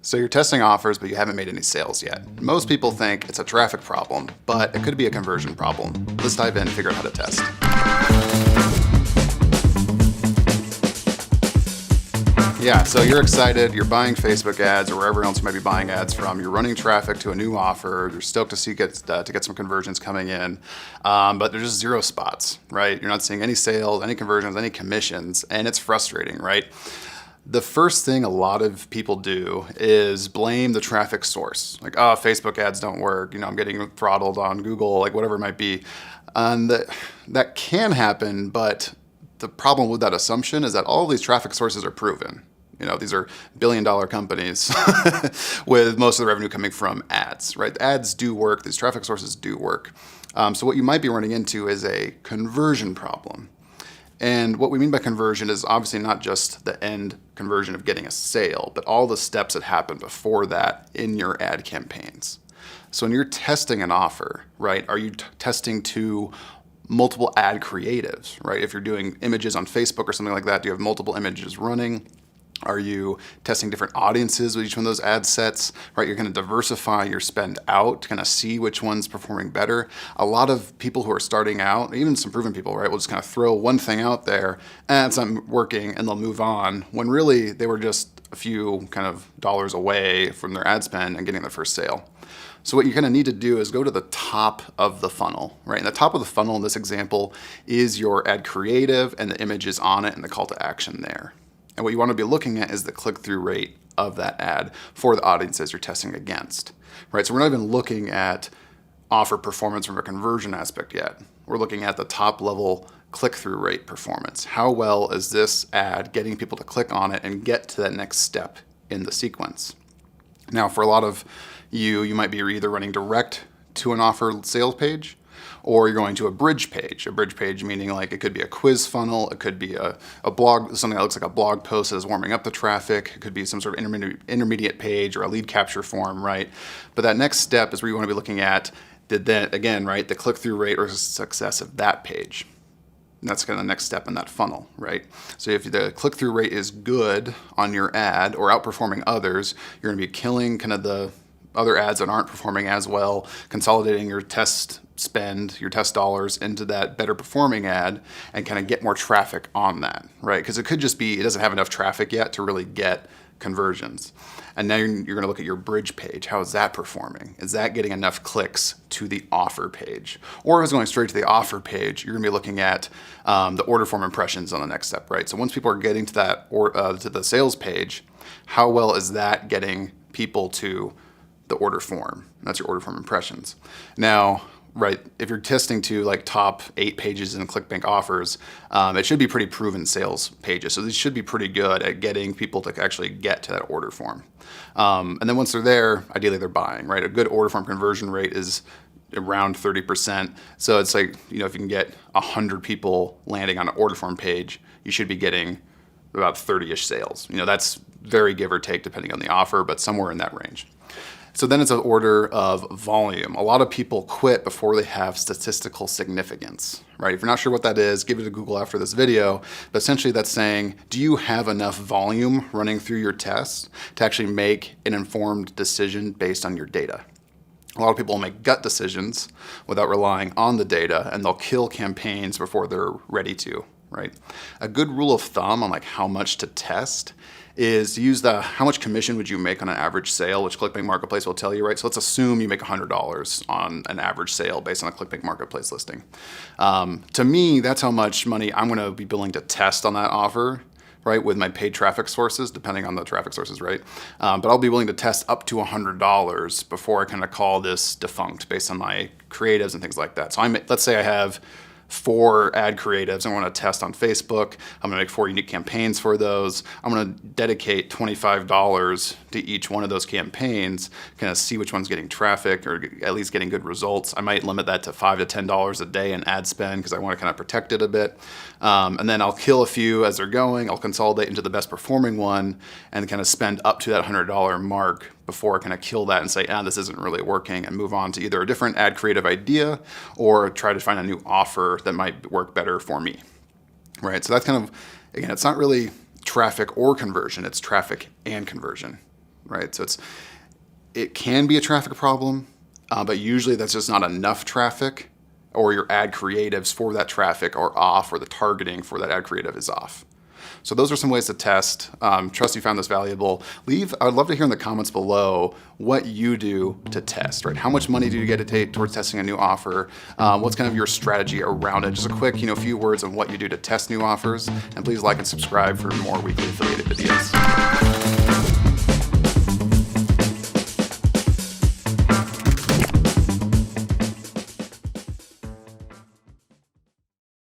So you're testing offers, but you haven't made any sales yet. Most people think it's a traffic problem, but it could be a conversion problem. Let's dive in and figure out how to test. Yeah, so you're excited, you're buying Facebook ads or wherever else you might be buying ads from, you're running traffic to a new offer, you're stoked to get some conversions coming in, but there's just zero spots, right? You're not seeing any sales, any conversions, any commissions, and it's frustrating, right? The first thing a lot of people do is blame the traffic source. Like, oh, Facebook ads don't work, I'm getting throttled on Google, like whatever it might be. And that can happen, but the problem with that assumption is that all of these traffic sources are proven. These are billion-dollar companies with most of the revenue coming from ads, right? Ads do work. These traffic sources do work. So what you might be running into is a conversion problem. And what we mean by conversion is obviously not just the end conversion of getting a sale, but all the steps that happen before that in your ad campaigns. So when you're testing an offer, right, are you testing to multiple ad creatives, right? If you're doing images on Facebook or something like that, do you have multiple images running? Are you testing different audiences with each one of those ad sets, right? You're going to diversify your spend out to kind of see which one's performing better. A lot of people who are starting out, even some proven people, right, will just kind of throw one thing out there and it's not working and they'll move on when really they were just a few kind of dollars away from their ad spend and getting their first sale. So what you kind of need to do is go to the top of the funnel, right? And the top of the funnel in this example is your ad creative and the images on it and the call to action there. And what you want to be looking at is the click-through rate of that ad for the audiences you're testing against, right? So we're not even looking at offer performance from a conversion aspect yet. We're looking at the top level click-through rate performance. How well is this ad getting people to click on it and get to that next step in the sequence? Now, for a lot of you might be either running direct to an offer sales page, or you're going to a bridge page. A bridge page meaning like it could be a quiz funnel, it could be a blog, something that looks like a blog post that is warming up the traffic, it could be some sort of intermediate page or a lead capture form, right? But that next step is where you want to be looking at, the click-through rate or success of that page. And that's kind of the next step in that funnel, right? So if the click-through rate is good on your ad or outperforming others, you're going to be killing kind of the other ads that aren't performing as well, consolidating your test spend, your test dollars into that better performing ad and kind of get more traffic on that, right? Because it could just be, it doesn't have enough traffic yet to really get conversions. And now you're going to look at your bridge page. How is that performing? Is that getting enough clicks to the offer page? Or if it's going straight to the offer page, you're going to be looking at the order form impressions on the next step, right? So once people are getting to that to the sales page, how well is that getting people to the order form? That's your order form impressions. Now, right, if you're testing to like top 8 pages in ClickBank offers, it should be pretty proven sales pages. So these should be pretty good at getting people to actually get to that order form. And then once they're there, ideally they're buying, right? A good order form conversion rate is around 30%. So it's like, if you can get 100 people landing on an order form page, you should be getting about 30-ish sales. That's very give or take depending on the offer, but somewhere in that range. So then it's an order of volume. A lot of people quit before they have statistical significance, right? If you're not sure what that is, give it a Google after this video. But essentially that's saying, do you have enough volume running through your tests to actually make an informed decision based on your data? A lot of people will make gut decisions without relying on the data, and they'll kill campaigns before they're ready to, right? A good rule of thumb on like how much to test is to use how much commission would you make on an average sale, which ClickBank Marketplace will tell you, right? So let's assume you make $100 on an average sale based on a ClickBank Marketplace listing. To me, that's how much money I'm going to be willing to test on that offer, right, with my paid traffic sources, depending on the traffic sources, right? But I'll be willing to test up to $100 before I kind of call this defunct based on my creatives and things like that. So let's say I have 4 ad creatives I want to test on Facebook. I'm going to make 4 unique campaigns for those. I'm going to dedicate $25 to each one of those campaigns, kind of see which one's getting traffic or at least getting good results. I might limit that to $5 to $10 a day in ad spend because I want to kind of protect it a bit. And then I'll kill a few as they're going. I'll consolidate into the best performing one and kind of spend up to that $100 mark before I kind of kill that and say, this isn't really working, and move on to either a different ad creative idea or try to find a new offer that might work better for me, right? So that's kind of, again, it's not really traffic or conversion, it's traffic and conversion, right? So it can be a traffic problem, but usually that's just not enough traffic, or your ad creatives for that traffic are off, or the targeting for that ad creative is off. So those are some ways to test. Trust you found this valuable. I'd love to hear in the comments below what you do to test, right? How much money do you get to take towards testing a new offer? What's kind of your strategy around it? Just a quick, few words on what you do to test new offers. And please like and subscribe for more weekly affiliated videos.